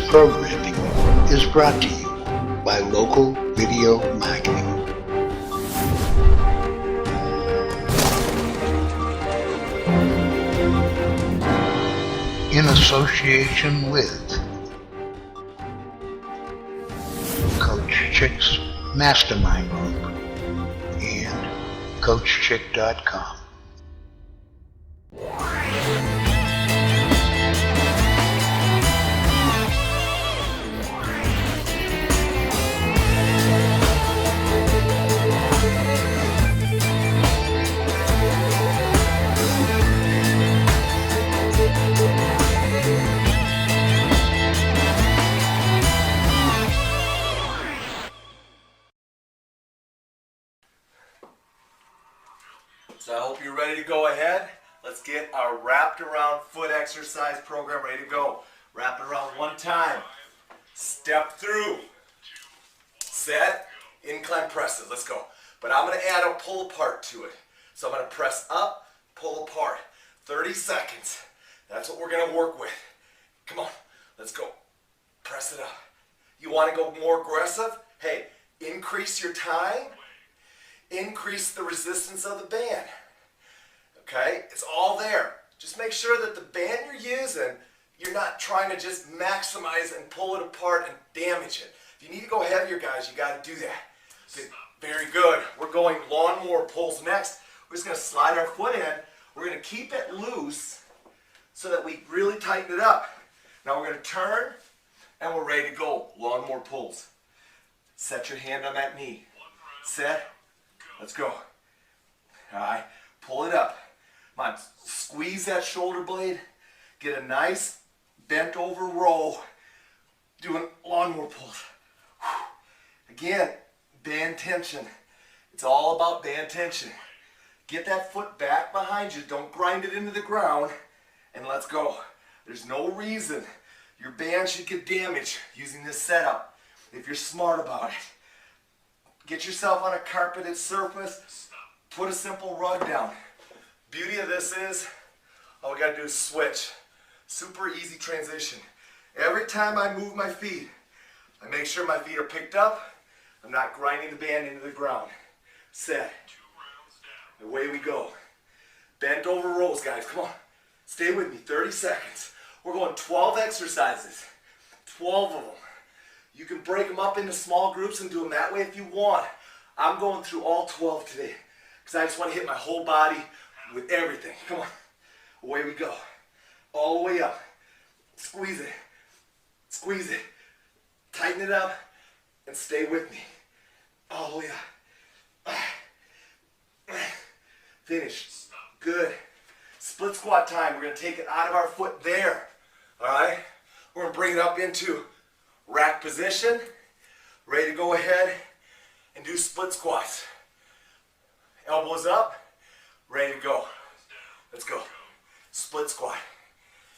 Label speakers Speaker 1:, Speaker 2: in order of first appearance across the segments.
Speaker 1: programming is brought to you by Local Video Marketing. In association with Coach Chick's Mastermind Group and CoachChick.com.
Speaker 2: So I hope you're ready to go ahead. Let's get our wrapped around foot exercise program ready to go. Wrap it around one time. Step through. Set. Incline presses. Let's go. But I'm going to add a pull apart to it. So I'm going to press up, pull apart. 30 seconds. That's what we're going to work with. Come on. Let's go. Press it up. You want to go more aggressive? Hey, increase your time. Increase the resistance of the band. Okay? It's all there. Just make sure that the band you're using, you're not trying to just maximize and pull it apart and damage it. If you need to go heavier, guys, you got to do that. Okay, very good. We're going lawnmower pulls next. We're just going to slide our foot in. We're going to keep it loose so that we really tighten it up. Now we're going to turn and we're ready to go. Lawnmower pulls. Set your hand on that knee. Set. Let's go. All right, pull it up. Come on, squeeze that shoulder blade. Get a nice bent over row. Doing lawnmower pulls. Again, band tension. It's all about band tension. Get that foot back behind you. Don't grind it into the ground. And let's go. There's no reason your band should get damaged using this setup if you're smart about it. Get yourself on a carpeted surface, put a simple rug down. Beauty of this is, all we gotta do is switch. Super easy transition. Every time I move my feet, I make sure my feet are picked up. I'm not grinding the band into the ground. Set. Away we go. Bent over rows, guys, come on. Stay with me, 30 seconds. We're going 12 exercises, 12 of them. You can break them up into small groups and do them that way if you want. I'm going through all 12 today because I just want to hit my whole body with everything. Come on. Away we go. All the way up. Squeeze it. Squeeze it. Tighten it up and stay with me. All the way up. Finish. Good. Split squat time. We're going to take it out of our foot there. All right? We're going to bring it up into rack position, ready to go ahead and do split squats. Elbows up, ready to go. Let's go. Split squat.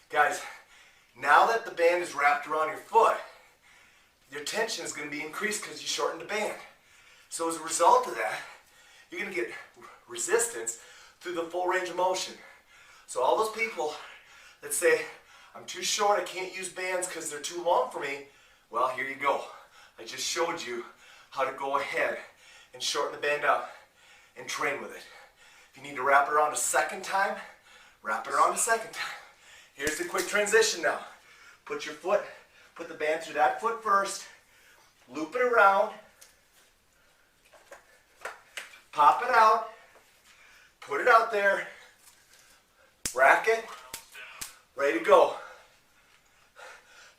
Speaker 2: Guys, now that the band is wrapped around your foot, your tension is going to be increased because you shortened the band. So as a result of that, you're going to get resistance through the full range of motion. So all those people that say, I'm too short, I can't use bands because they're too long for me, well, here you go. I just showed you how to go ahead and shorten the band up and train with it. If you need to wrap it around a second time, wrap it around a second time. Here's the quick transition now. Put your foot, put the band through that foot first, loop it around, pop it out, put it out there, rack it, ready to go.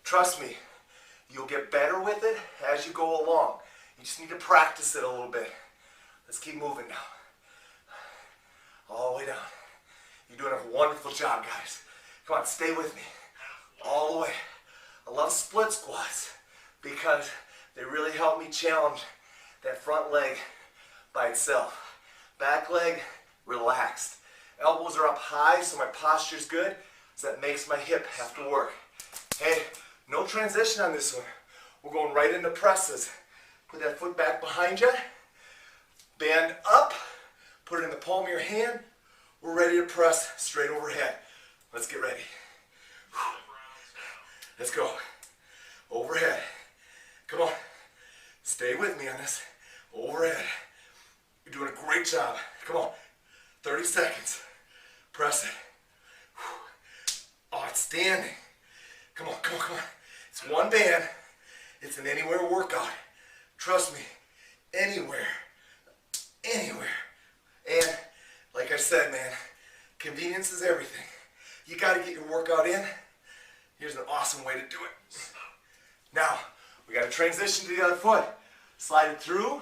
Speaker 2: Trust me. You'll get better with it as you go along. You just need to practice it a little bit. Let's keep moving now. All the way down. You're doing a wonderful job, guys. Come on, stay with me. All the way. I love split squats because they really help me challenge that front leg by itself. Back leg, relaxed. Elbows are up high so my posture's good, so that makes my hip have to work. Hey, no transition on this one. We're going right into presses. Put that foot back behind you. Band up. Put it in the palm of your hand. We're ready to press straight overhead. Let's get ready. Let's go. overhead. Come on. Stay with me on this. Overhead. You're doing a great job. Come on. 30 seconds. Press it. Outstanding. Come on, come on, come on. It's one band. It's an anywhere workout. Trust me. Anywhere. Anywhere. And like I said, man, convenience is everything. You got to get your workout in. Here's an awesome way to do it. Now, we got to transition to the other foot. Slide it through.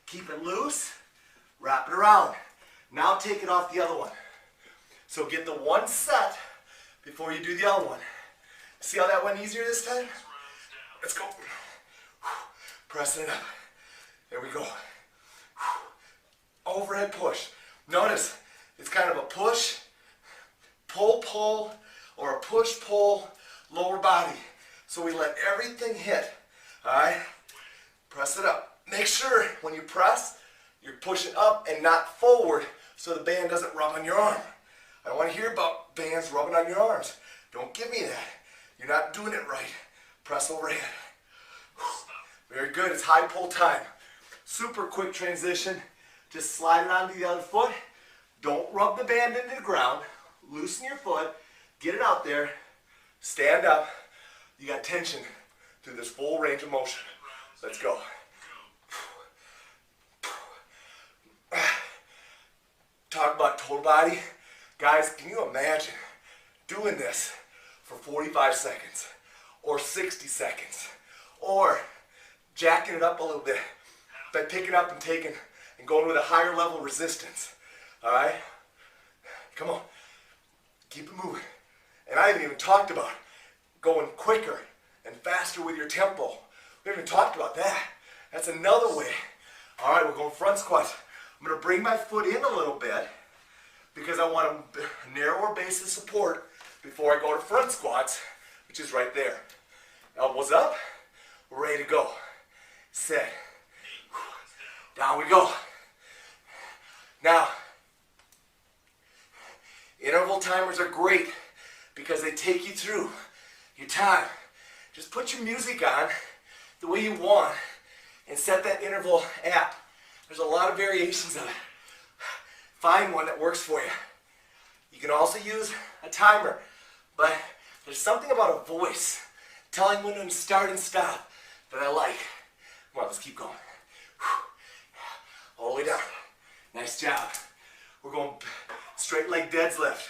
Speaker 2: Keep it loose. Wrap it around. Now take it off the other one. So get the one set before you do the other one. See how that went easier this time? Let's go. Pressing it up. There we go. Overhead push. Notice, it's kind of a push, pull, pull, or a push, pull, lower body. So we let everything hit. Alright? Press it up. Make sure when you press, you're pushing up and not forward so the band doesn't rub on your arm. I don't want to hear about bands rubbing on your arms. Don't give me that. You're not doing it right. Press overhead. Very good. It's high pull time. Super quick transition. Just slide it onto the other foot. Don't rub the band into the ground. Loosen your foot. Get it out there. Stand up. You got tension through this full range of motion. Let's go. Talk about total body. Guys, can you imagine doing this for 45 seconds or 60 seconds or jacking it up a little bit by picking up and taking and going with a higher level resistance? All right? Come on. Keep it moving. And I haven't even talked about going quicker and faster with your tempo. We haven't even talked about that. That's another way. All right, we're going front squats. I'm going to bring my foot in a little bit because I want a narrower base of support before I go to front squats, which is right there. Elbows up. We're ready to go. Set. Down we go. Now, interval timers are great because they take you through your time. Just put your music on the way you want and set that interval app. There's a lot of variations of it. Find one that works for you. You can also use a timer, but there's something about a voice telling when to start and stop that I like. Come on, let's keep going. All the way down. Nice job. We're going straight leg deadlift.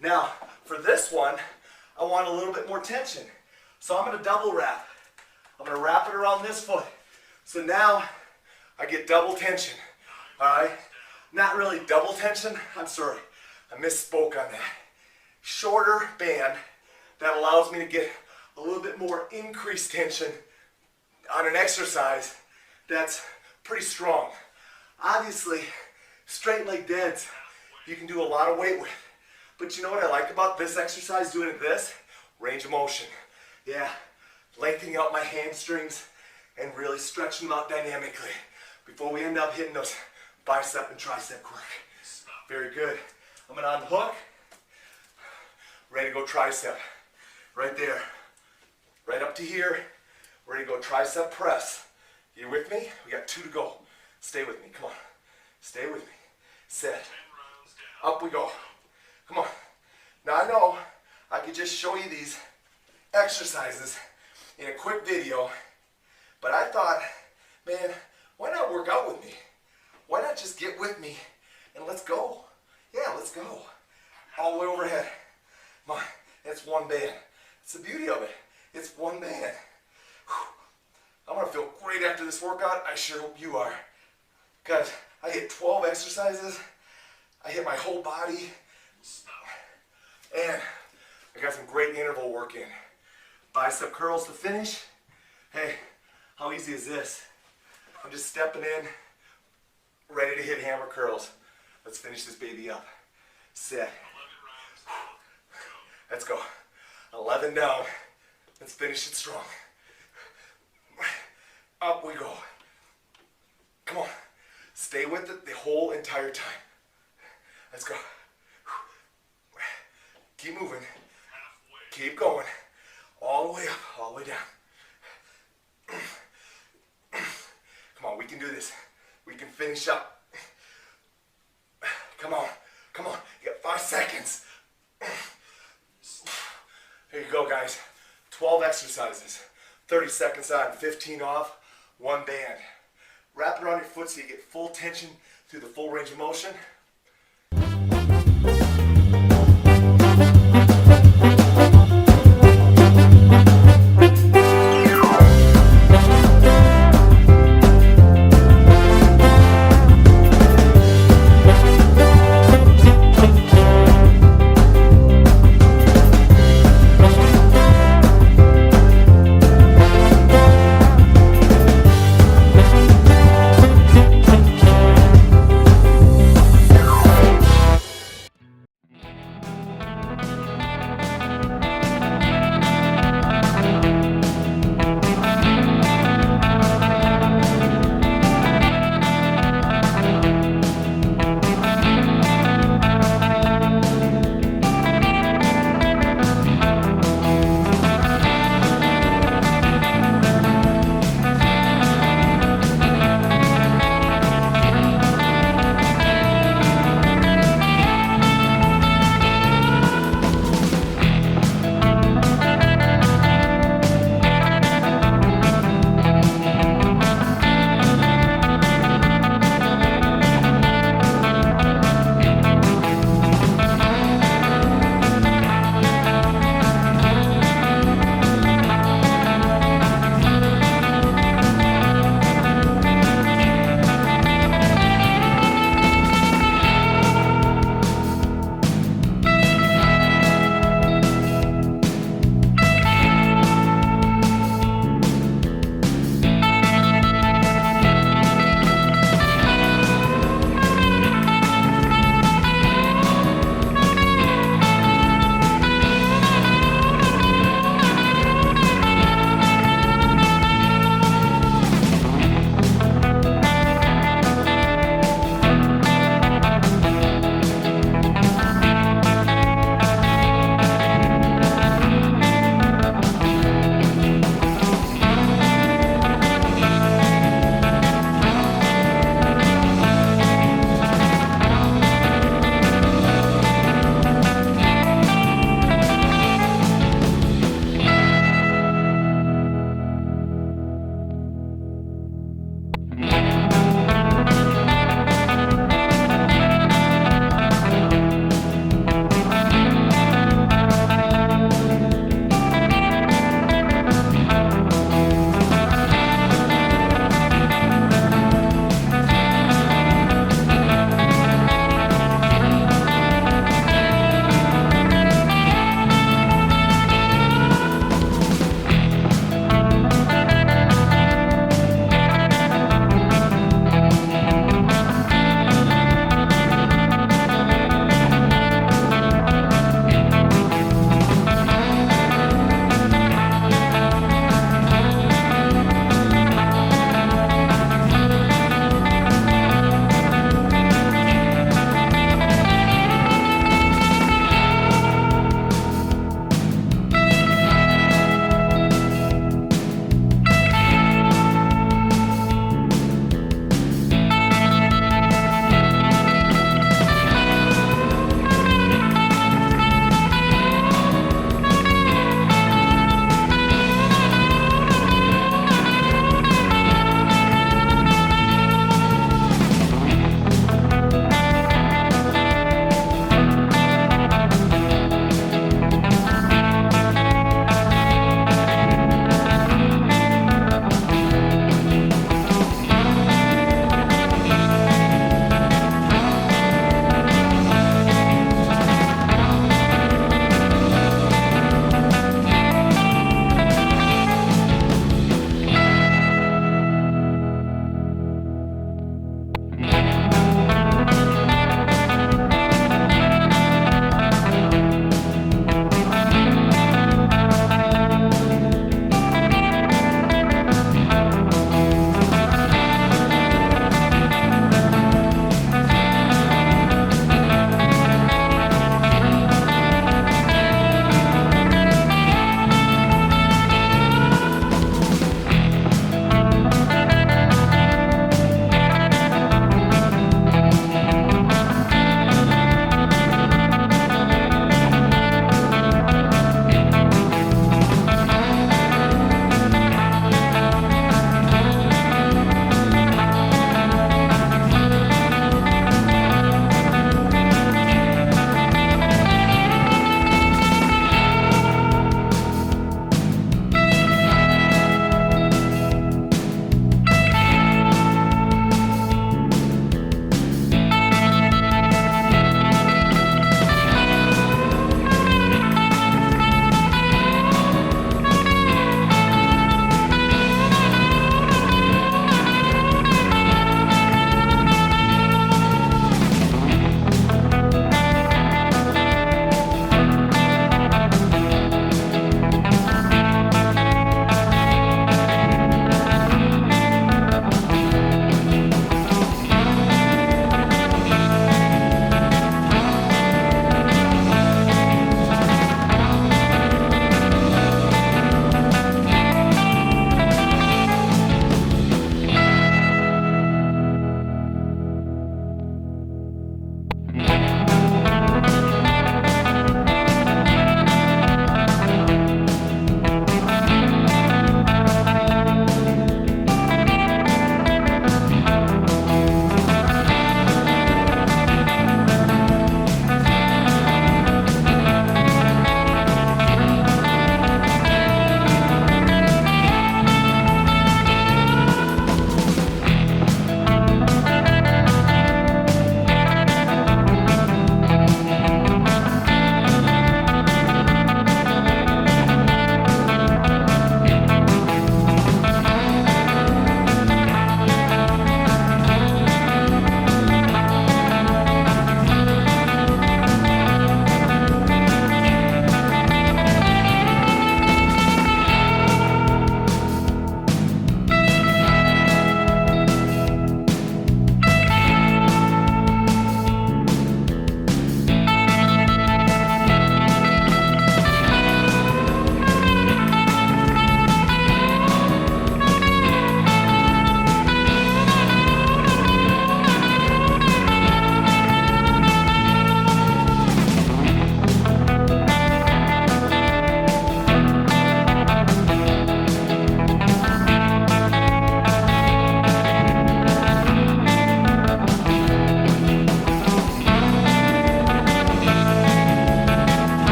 Speaker 2: Now, for this one, I want a little bit more tension. So I'm going to double wrap. I'm going to wrap it around this foot. So now I get double tension. Alright? Not really double tension. I'm sorry. I misspoke on that. Shorter band that allows me to get a little bit more increased tension on an exercise that's pretty strong. Obviously, straight leg deads, you can do a lot of weight with. But you know what I like about this exercise, doing it this? Range of motion. Yeah, lengthening out my hamstrings and really stretching them out dynamically before we end up hitting those bicep and tricep quick. Very good. I'm going to unhook. Ready to go tricep. Right there. Right up to here. Ready to go tricep press. You with me? We got 2 to go. Stay with me. Come on. Stay with me. Set. Up we go. Come on. Now I know I could just show you these exercises in a quick video, but I thought, man, why not work out with me? Why not just get with me and let's go? Yeah, let's go. All the way overhead. Come on. It's one band. It's the beauty of it. It's one band. I'm going to feel great after this workout. I sure hope you are. Because I hit 12 exercises. I hit my whole body. And I got some great interval work in. Bicep curls to finish. Hey, how easy is this? I'm just stepping in, ready to hit hammer curls. Let's finish this baby up. Set. Let's go. 11 down. Let's finish it strong. Up we go. Come on. Stay with it the whole entire time. Let's go. Keep moving. Keep going. All the way up, all the way down. Come on, we can do this. We can finish up. Come on, come on. You got 5 seconds. Here you go, guys. 12 exercises. 30 seconds on, 15 off, 1 band. Wrap it around your foot so you get full tension through the full range of motion.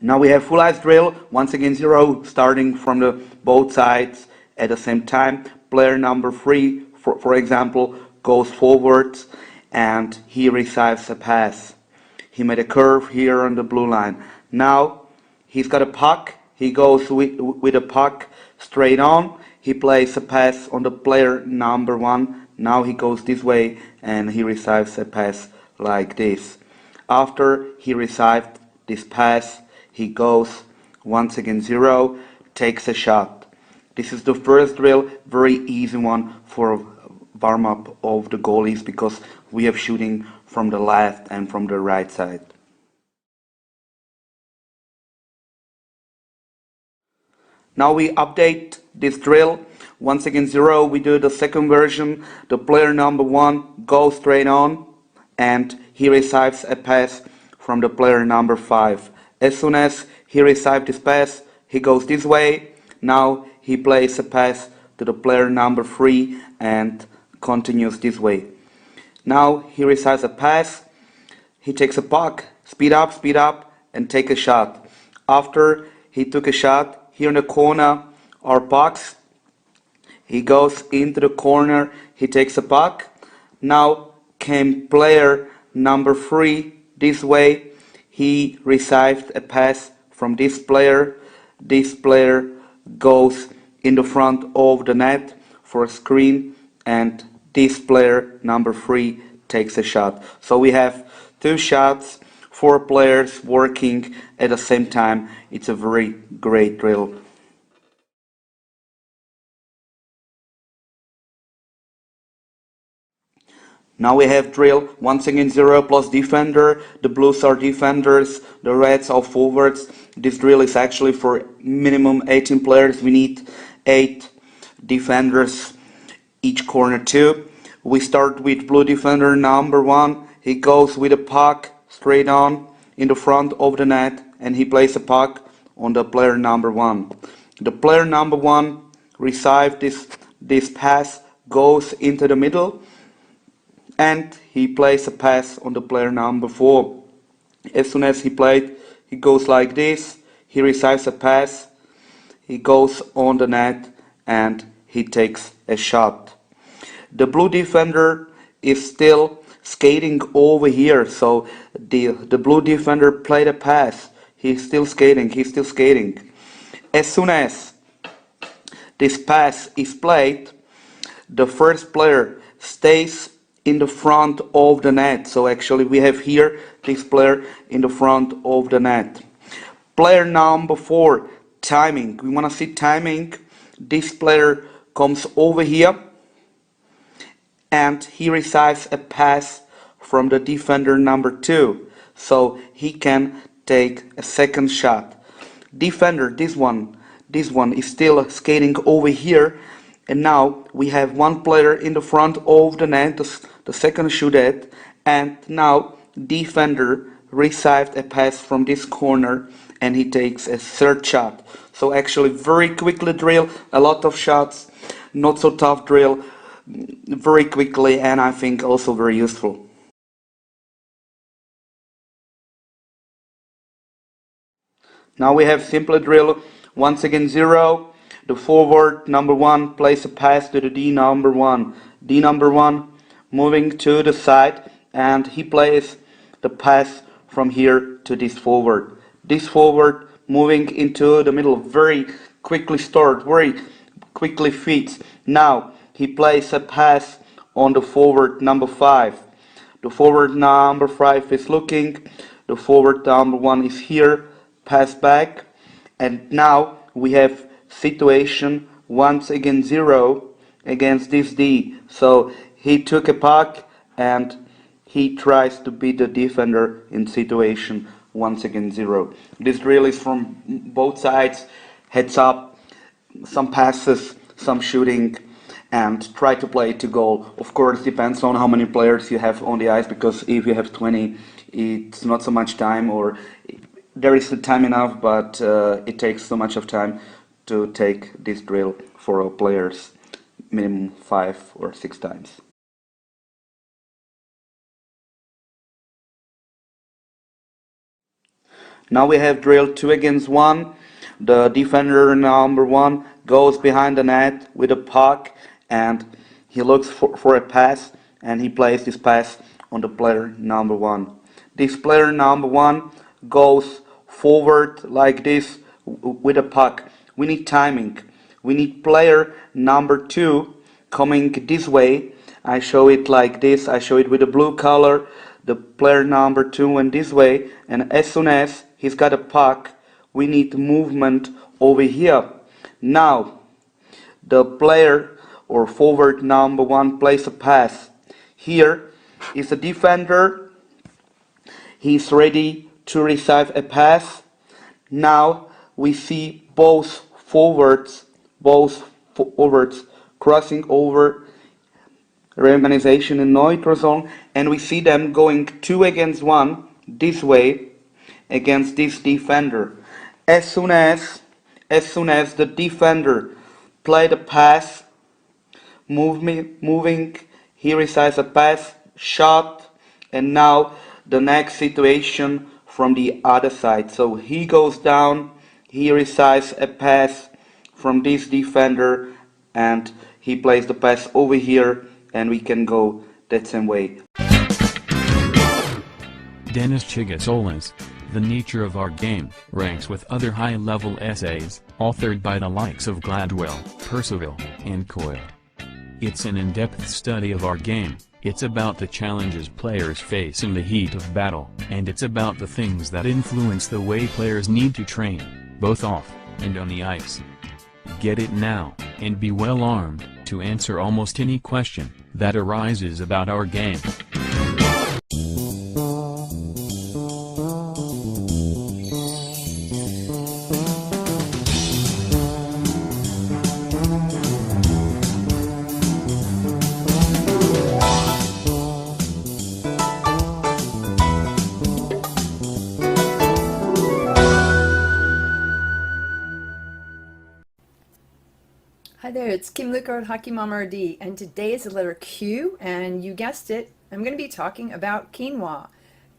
Speaker 3: Now we have full ice drill, once again 0, starting from the both sides at the same time. Player number 3, for example, goes forwards and he receives a pass. He made a curve here on the blue line. Now he's got a puck, he goes with a puck straight on. He plays a pass on the player number 1. Now he goes this way and he receives a pass like this. After he received this pass, he goes once again 0, takes a shot. This is the first drill, very easy one for warm up of the goalies because we have shooting from the left and from the right side. Now we update this drill. Once again 0, we do the second version. The player number 1 goes straight on and he receives a pass from the player number 5. As soon as he receives this pass, he goes this way. Now he plays a pass to the player number 3 and continues this way. Now he receives a pass, he takes a puck, speed up and take a shot. After he took a shot, here in the corner are pucks. He goes into the corner, he takes a puck. Now came player number 3 this way. He received a pass from this player. This player goes in the front of the net for a screen and this player number 3 takes a shot. So we have 2 shots, 4 players working at the same time. It's a very great drill. Now we have drill, once again 0 plus defender. The blues are defenders, the reds are forwards. This drill is actually for minimum 18 players. We need 8 defenders each corner too. We start with blue defender number 1. He goes with a puck straight on in the front of the net and he plays a puck on the player number 1. The player number 1 receives this pass, goes into the middle and he plays a pass on the player number 4. As soon as he played, he goes like this, he receives a pass, he goes on the net and he takes a shot. The blue defender is still skating over here, so the blue defender played a pass. He's still skating. As soon as this pass is played, the first player stays in the front of the net. So actually we have here this player in the front of the net. Player number 4, timing. We want to see timing. This player comes over here and he receives a pass from the defender number 2. So he can take a second shot. Defender, this one is still skating over here. And now we have 1 player in the front of the net, the second shootout, and now defender received a pass from this corner and he takes a third shot. So actually very quickly drill, a lot of shots, not so tough drill, very quickly, and I think also very useful. Now we have simpler drill, once again 0. The forward number 1 plays a pass to the D number 1. D number 1 moving to the side and he plays the pass from here to this forward. This forward moving into the middle, very quickly feeds. Now he plays a pass on the forward number 5. The forward number 5 is looking, the forward number 1 is here, pass back, and now we have situation once again 0 against this D. So he took a puck and he tries to beat the defender in situation once again 0. This drill is from both sides, heads up, some passes, some shooting, and try to play to goal. Of course, depends on how many players you have on the ice, because if you have 20, it's not so much time, or there is the time enough, but it takes so much of time to take this drill for all players, minimum 5 or 6 times. Now we have drill 2 against 1. The defender number 1 goes behind the net with a puck and he looks for a pass, and he plays this pass on the player number 1. This player number 1 goes forward like this with a puck. We need timing. We need player number 2 coming this way. I show it like this. I show it with a blue color. The player number 2 went this way, and as soon as he's got a puck, we need movement over here. Now, the player or forward number 1 plays a pass. Here is a defender. He's ready to receive a pass. Now we see both forwards crossing over reorganization in neutral zone, and we see them going 2 against 1 this way against this defender. As soon as the defender played a pass, moving, he receives a pass, shot, and now the next situation from the other side. So he goes down, he receives a pass from this defender, and he plays the pass over here, and we can go that same way.
Speaker 4: Dennis Chighisola's The Nature of Our Game ranks with other high-level essays, authored by the likes of Gladwell, Percival, and Coyle. It's an in-depth study of our game, it's about the challenges players face in the heat of battle, and it's about the things that influence the way players need to train, both off and on the ice. Get it now, and be well armed to answer almost any question that arises about our game.
Speaker 5: Hi there, it's Kim Lukhard, Hockey Mama RD, and today is the letter Q, and you guessed it, I'm going to be talking about quinoa.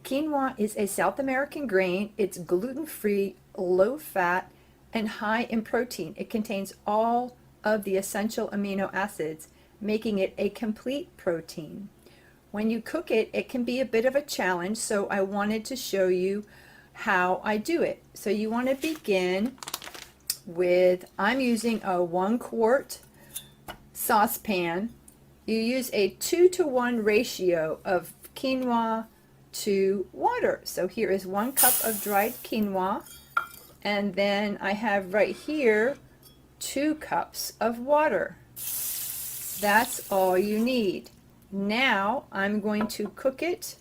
Speaker 5: Quinoa is a South American grain. It's gluten-free, low-fat, and high in protein. It contains all of the essential amino acids, making it a complete protein. When you cook it, it can be a bit of a challenge, so I wanted to show you how I do it. So you want to begin with, I'm using a 1 quart saucepan. You use a 2-to-1 ratio of quinoa to water. So here is 1 cup of dried quinoa, and then I have right here 2 cups of water. That's all you need. Now I'm going to cook it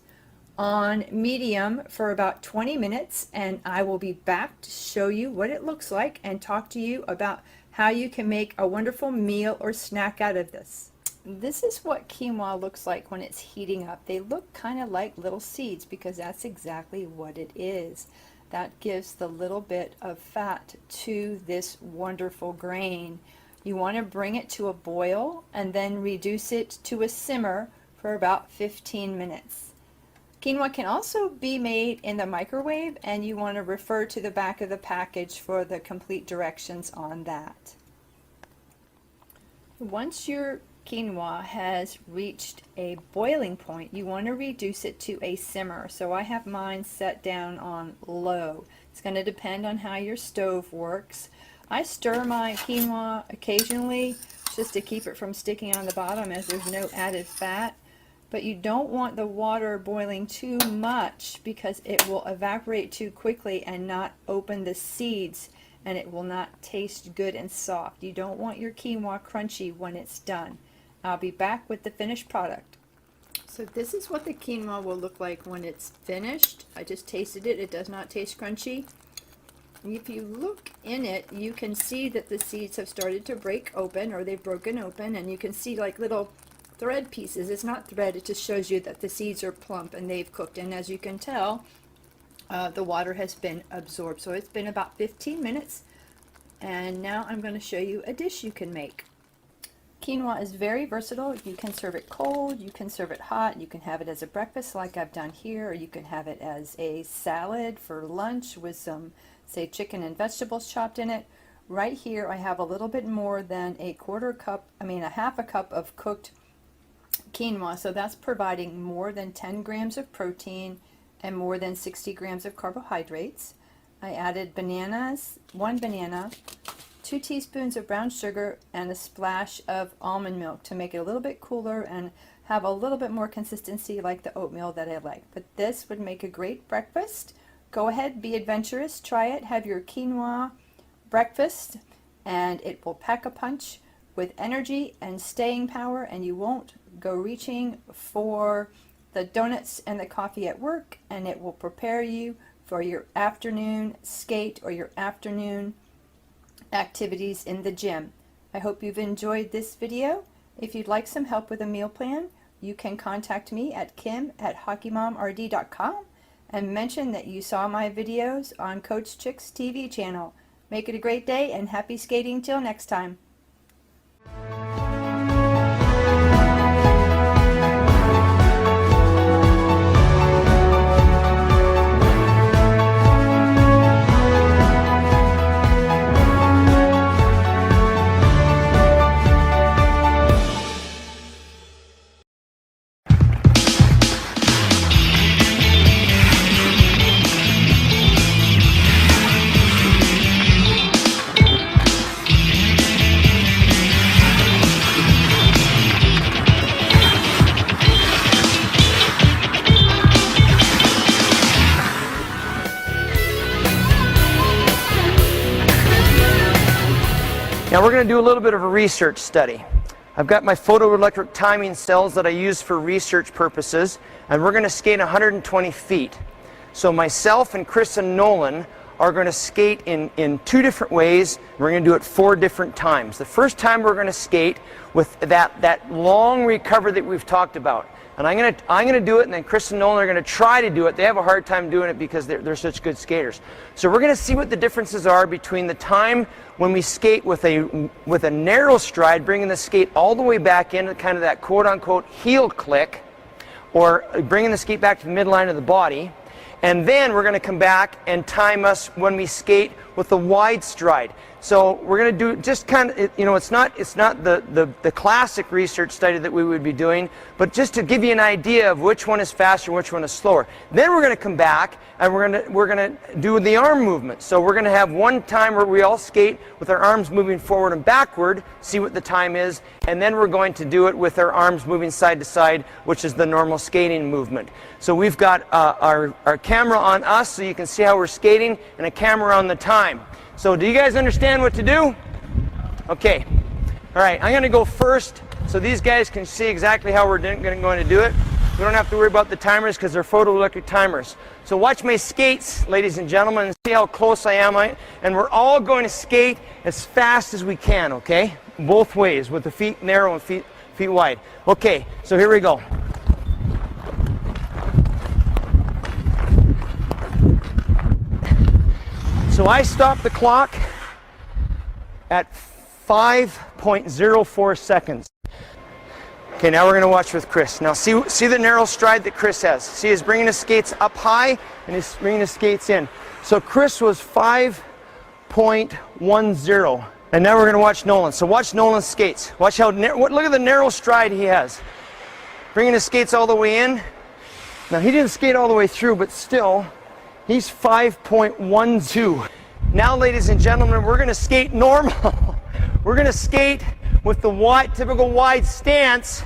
Speaker 5: on medium for about 20 minutes, and I will be back to show you what it looks like and talk to you about how you can make a wonderful meal or snack out of this. This is what quinoa looks like when it's heating up. They look kind of like little seeds because that's exactly what it is. That gives the little bit of fat to this wonderful grain. You want to bring it to a boil and then reduce it to a simmer for about 15 minutes. Quinoa can also be made in the microwave, and you want to refer to the back of the package for the complete directions on that. Once your quinoa has reached a boiling point, you want to reduce it to a simmer. So I have mine set down on low. It's going to depend on how your stove works. I stir my quinoa occasionally just to keep it from sticking on the bottom, as there's no added fat. But you don't want the water boiling too much, because it will evaporate too quickly and not open the seeds, and it will not taste good and soft. You don't want your quinoa crunchy when it's done. I'll be back with the finished product. So this is what the quinoa will look like when it's finished. I just tasted it. It does not taste crunchy. If you look in it, you can see that the seeds have started to break open, or they've broken open, and you can see like little thread pieces. It's not thread, it just shows you that the seeds are plump and they've cooked. And as you can tell, the water has been absorbed. So it's been about 15 minutes. And now I'm going to show you a dish you can make. Quinoa is very versatile. You can serve it cold, you can serve it hot, you can have it as a breakfast like I've done here, or you can have it as a salad for lunch with some, say, chicken and vegetables chopped in it. Right here I have a little bit more than a half a cup of cooked quinoa, so that's providing more than 10 grams of protein and more than 60 grams of carbohydrates. I added bananas, 1 banana, 2 teaspoons of brown sugar, and a splash of almond milk to make it a little bit cooler and have a little bit more consistency like the oatmeal that I like. But this would make a great breakfast. Go ahead, be adventurous, try it, have your quinoa breakfast, and it will pack a punch with energy and staying power, and you won't go reaching for the donuts and the coffee at work, and it will prepare you for your afternoon skate or your afternoon activities in the gym. I hope you've enjoyed this video. If you'd like some help with a meal plan, you can contact me at kim@hockeymomrd.com and mention that you saw my videos on Coach Chick's TV channel. Make it a great day and happy skating till next time.
Speaker 6: Now we're going to do a little bit of a research study. I've got my photoelectric timing cells that I use for research purposes, and we're going to skate 120 feet. So myself and Chris and Nolan are going to skate in 2 different ways. We're going to do it 4 different times. The first time we're going to skate with that long recovery that we've talked about. And I'm going to do it, and then Chris and Nolan are going to try to do it. They have a hard time doing it because they're such good skaters. So we're going to see what the differences are between the time when we skate with a narrow stride, bringing the skate all the way back into kind of that quote-unquote heel click, or bringing the skate back to the midline of the body. And then we're going to come back and time us when we skate with a wide stride. So we're going to do just kind of, you know, it's not the classic research study that we would be doing, but just to give you an idea of which one is faster and which one is slower. Then we're going to come back and we're going to do the arm movement. So we're going to have one time where we all skate with our arms moving forward and backward, see what the time is, and then we're going to do it with our arms moving side to side, which is the normal skating movement. So we've got our camera on us so you can see how we're skating, and a camera on the time. So do you guys understand what to do? Okay. All right, I'm going to go first so these guys can see exactly how we're going to do it. We don't have to worry about the timers because they're photoelectric timers. So watch my skates, ladies and gentlemen, and see how close I am. And we're all going to skate as fast as we can, okay? Both ways, with the feet narrow and feet wide. Okay, so here we go. So I stopped the clock at 5.04 seconds. Okay, now we're going to watch with Chris. Now see the narrow stride that Chris has. See, he's bringing his skates up high and he's bringing his skates in. So Chris was 5.10. And now we're going to watch Nolan. So watch Nolan's skates. Watch how, look at the narrow stride he has. Bringing his skates all the way in. Now he didn't skate all the way through, but still, he's 5.12. Now, ladies and gentlemen, we're going to skate normal. We're going to skate with the typical wide stance,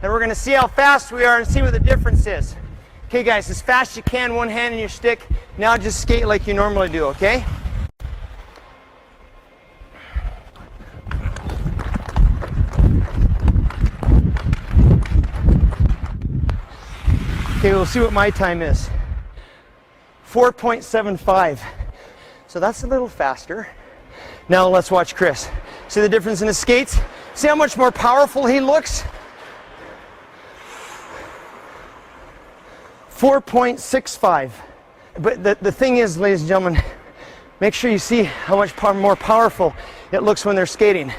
Speaker 6: and we're going to see how fast we are and see what the difference is. Okay guys, as fast as you can, one hand in your stick. Now just skate like you normally do, okay? Okay, we'll see what my time is. 4.75. So that's a little faster. Now let's watch Chris. See the difference in his skates? See how much more powerful he looks? 4.65. But the thing is, ladies and gentlemen, make sure you see how much more powerful it looks when they're skating.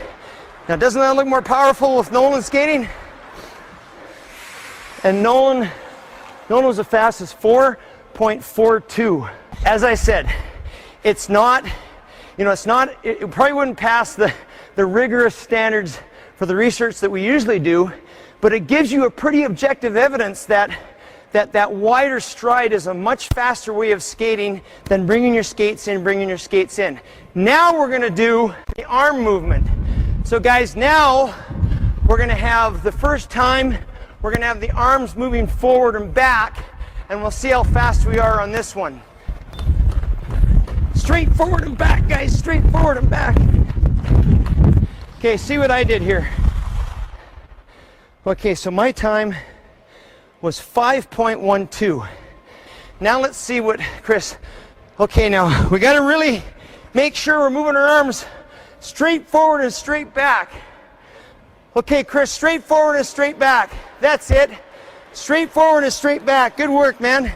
Speaker 6: Now, doesn't that look more powerful with Nolan skating? And Nolan was the fastest, 4.42. As I said, it's not, it probably wouldn't pass the rigorous standards for the research that we usually do, but it gives you a pretty objective evidence that wider stride is a much faster way of skating than bringing your skates in, Now we're going to do the arm movement. So guys, now we're going to have the first time, we're going to have the arms moving forward and back, and we'll see how fast we are on this one. Straight forward and back, guys, straight forward and back. Okay, see what I did here. Okay, so my time was 5.12. Now let's see what Chris, okay, now we got to really make sure we're moving our arms straight forward and straight back. Okay, Chris, straight forward and straight back. That's it. Straight forward and straight back. Good work, man.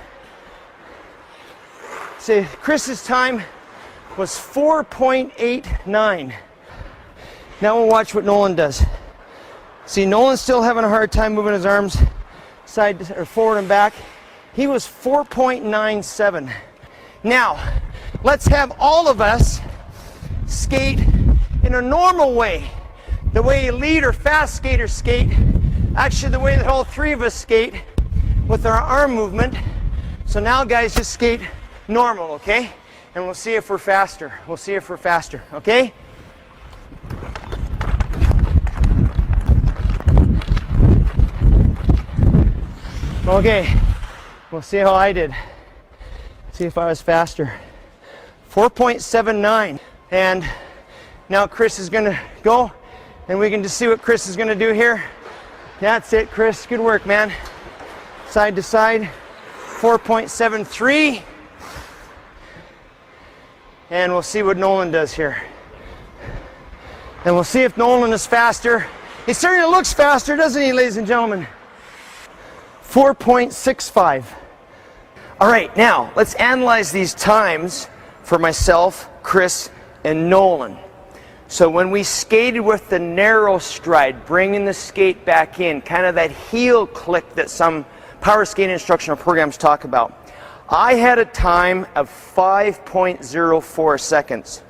Speaker 6: See, Chris's time was 4.89. Now we'll watch what Nolan does. See, Nolan's still having a hard time moving his arms side or forward and back. He was 4.97. Now, let's have all of us skate in a normal way. The way elite or fast skaters skate. Actually, the way that all three of us skate with our arm movement. So now, guys, just skate normal, okay? And we'll see if we're faster. We'll see if we're faster, okay? Okay, we'll see how I did. See if I was faster. 4.79. And now Chris is going to go, and we can just see what Chris is going to do here. That's it, Chris. Good work, man. Side to side. 4.73. And we'll see what Nolan does here. And we'll see if Nolan is faster. He certainly looks faster, doesn't he, ladies and gentlemen? 4.65. All right, now let's analyze these times for myself, Chris, and Nolan. So when we skated with the narrow stride, bringing the skate back in, kind of that heel click that some power skating instructional programs talk about, I had a time of 5.04 seconds.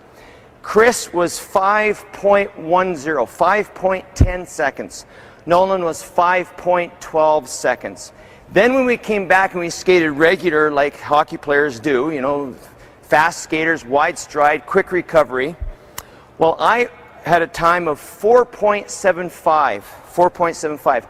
Speaker 6: Chris was 5.10, 5.10 seconds. Nolan was 5.12 seconds. Then when we came back and we skated regular like hockey players do, you know, fast skaters, wide stride, quick recovery, well, I had a time of 4.75.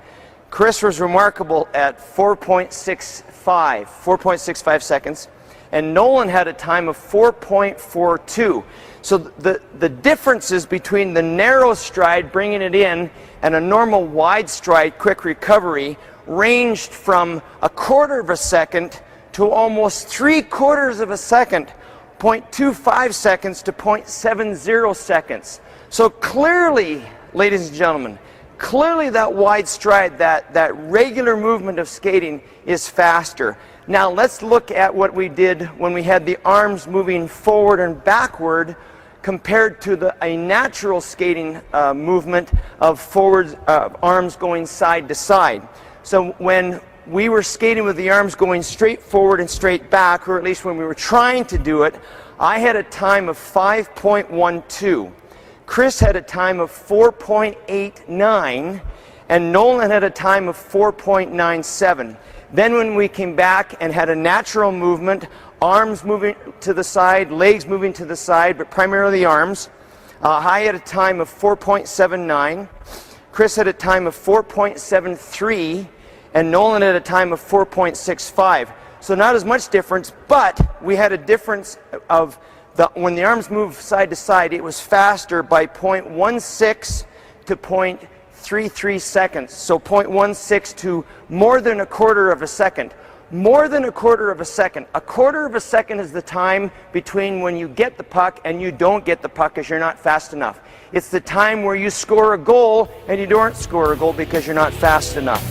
Speaker 6: Chris was remarkable at 4.65 seconds, and Nolan had a time of 4.42. So the differences between the narrow stride, bringing it in, and a normal wide stride, quick recovery, ranged from 1/4 of a second to almost 3/4 of a second, 0.25 seconds to 0.70 seconds. So clearly, ladies and gentlemen, clearly that wide stride, that regular movement of skating is faster. Now let's look at what we did when we had the arms moving forward and backward compared to a natural skating movement of forward arms going side to side. So when we were skating with the arms going straight forward and straight back, or at least when we were trying to do it, I had a time of 5.12. Chris had a time of 4.89, and Nolan had a time of 4.97. Then when we came back and had a natural movement, arms moving to the side, legs moving to the side, but primarily arms, I had a time of 4.79. Chris had a time of 4.73. And Nolan had a time of 4.65. So not as much difference, but we had a difference of when the arms move side to side, it was faster by 0.16 to 0.33 seconds. So 0.16 to more than a quarter of a second. More than a quarter of a second. A quarter of a second is the time between when you get the puck and you don't get the puck because you're not fast enough. It's the time where you score a goal and you don't score a goal because you're not fast enough.